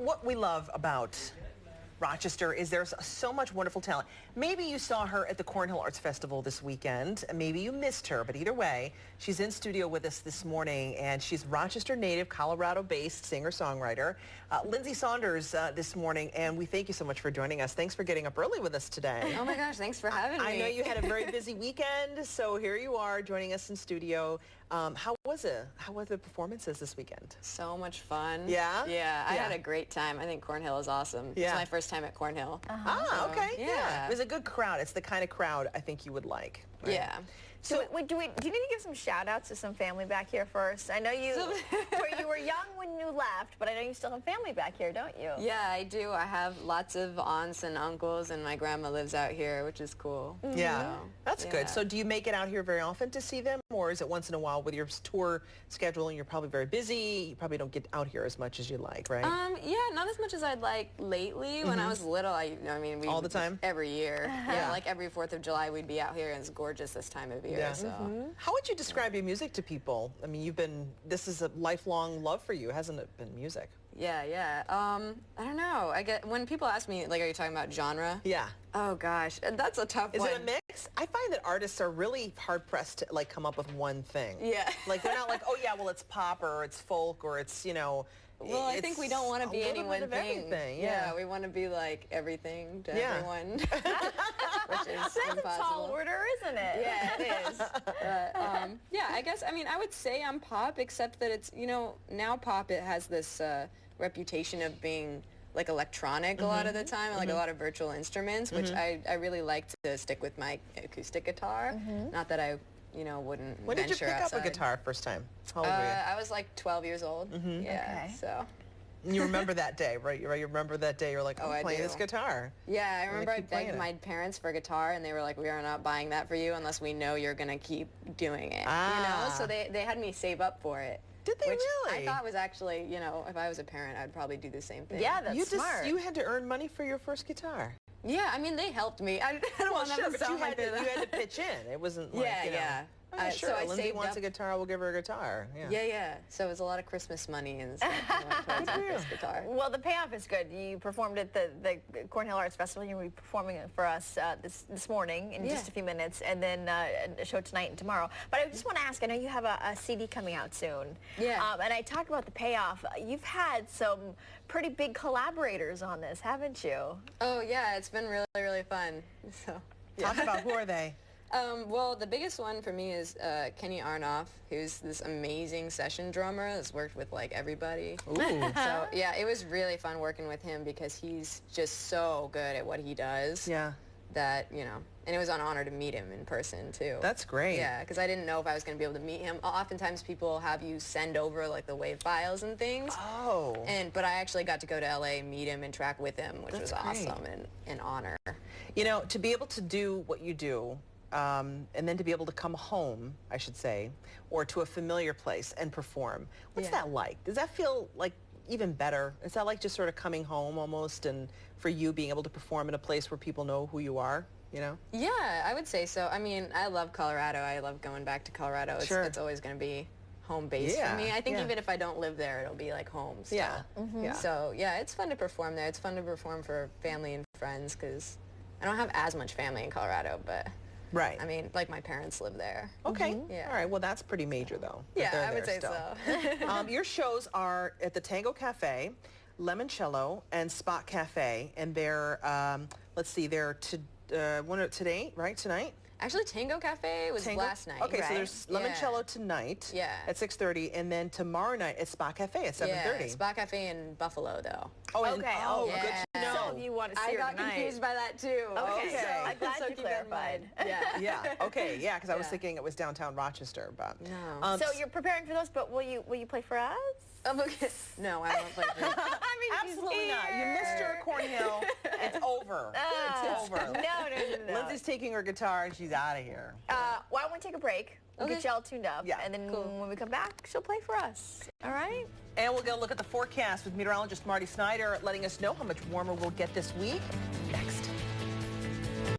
what we love about Rochester is there's so much wonderful talent. Maybe you saw her at the Cornhill Arts Festival this weekend, and maybe you missed her, but either way, she's in studio with us this morning, and she's Rochester native, Colorado-based singer-songwriter, Lindsey Saunders this morning, and we thank you so much for joining us. Thanks for getting up early with us today. Oh my gosh, thanks for having me. I know you had a very busy weekend, so here you are joining us in studio. How was it? How were the performances this weekend? So much fun. Yeah? Yeah, I had a great time. I think Cornhill is awesome. Yeah. It's my first time at Cornhill. Ah, okay. Yeah. It was a good crowd. It's the kind of crowd I think you would like. Right? Yeah. So do you need to give some shout outs to some family back here first? I know you were young when you left, but I know you still have family back here, don't you? Yeah, I do. I have lots of aunts and uncles, and my grandma lives out here, which is cool. Yeah, So, that's good. So do you make it out here very often to see them, or is it once in a while with your tour schedule and you're probably very busy, you probably don't get out here as much as you like, right? Yeah, not as much as I'd like lately. When I was little, I mean, we all the time? every year. Yeah, like every 4th of July, we'd be out here, and it's gorgeous this time of year. Yeah. So. How would you describe your music to people? I mean, this is a lifelong love for you, hasn't it been, music? Yeah, yeah. I don't know. When people ask me, like, are you talking about genre? Yeah. Oh gosh, that's a tough one. Is it a mix? I find that artists are really hard pressed to like come up with one thing. Yeah. Like they're not like, oh yeah, well it's pop or it's folk or it's, you know. Well, I think we don't want to be any one thing. Everything, yeah, we want to be like everything to everyone, which is That's impossible. a tall order, isn't it? Yeah, it is. But, yeah, I guess, I mean, I would say I'm pop, except that it's, you know, now pop, it has this reputation of being like electronic a lot of the time, and like a lot of virtual instruments, which I really like to stick with my acoustic guitar. Not that I, you know, wouldn't When did you pick outside. up a guitar first time? How old were you? I was like 12 years old. Yeah, Okay. so. And you remember that day, right? You remember that day. You're like, I'm I playing do. this guitar. Yeah, I remember I keep playing begged it. my parents for a guitar, and they were like, we are not buying that for you unless we know you're going to keep doing it. You know? So they had me save up for it. Did they which really? I thought was actually, you know, if I was a parent, I'd probably do the same thing. Yeah, that's smart. You had to earn money for your first guitar. Yeah, I mean, they helped me. I don't want sure, to but sound like you had to pitch in. It wasn't like, Yeah, you know, yeah. oh, yeah, sure, so I Lindsey saved wants up. a guitar, we'll give her a guitar. Yeah, yeah. So it was a lot of Christmas money and stuff towards my first guitar. Well, the payoff is good. You performed at the Cornhill Arts Festival. You'll be performing it for us this morning in just a few minutes, and then a show tonight and tomorrow. But I just want to ask, I know you have a CD coming out soon. Yeah. And I talked about the payoff. You've had some pretty big collaborators on this, haven't you? Oh, yeah, it's been really, really fun. So, yeah. Talk about who are they? Well, the biggest one for me is Kenny Arnoff, who's this amazing session drummer that's worked with like everybody. Ooh. So yeah, it was really fun working with him because he's just so good at what he does. Yeah. That, you know, and it was an honor to meet him in person too. That's great. Yeah, because I didn't know if I was going to be able to meet him. Oftentimes people have you send over like the WAV files and things. Oh. But I actually got to go to LA and meet him and track with him, which was awesome and an honor. You know, to be able to do what you do, and then to be able to come home, I should say, or to a familiar place and perform. What's that like? Does that feel like even better? Is that like just sort of coming home almost, and for you being able to perform in a place where people know who you are, you know? Yeah, I would say so. I mean, I love Colorado. I love going back to Colorado. It's always going to be home base for me. I think even if I don't live there, it'll be like home still. Yeah. So, yeah, it's fun to perform there. It's fun to perform for family and friends because I don't have as much family in Colorado, but... Right. I mean, like my parents live there. Okay. Yeah. All right. Well, that's pretty major, though. Yeah, I would say so. Your shows are at the Tango Cafe, Limoncello, and Spot Cafe, and they're let's see, they're today, right? Tonight. Actually, Tango Cafe was last night. Okay, right? so there's Limoncello tonight at 6:30, and then tomorrow night at Spot Cafe at 7:30. Yeah, Spot Cafe in Buffalo, though. Oh, okay. Good to know. So if you want to see I her got tonight. confused by that too. Okay, Okay. so I'm glad you keep that in mind. clarified. Yeah. Yeah. Okay. Yeah, because I was thinking it was downtown Rochester, but No. So you're preparing for those, but will you play for us? Okay. No, I won't play for you. I mean, absolutely not. You missed her at Cornhill. It's over. It's over. No. Lindsey's taking her guitar and she's out of here. Why don't we take a break? We'll get you all tuned up. Yeah. And then when we come back, she'll play for us. All right? And we'll go look at the forecast with meteorologist Marty Snyder letting us know how much warmer we'll get this week.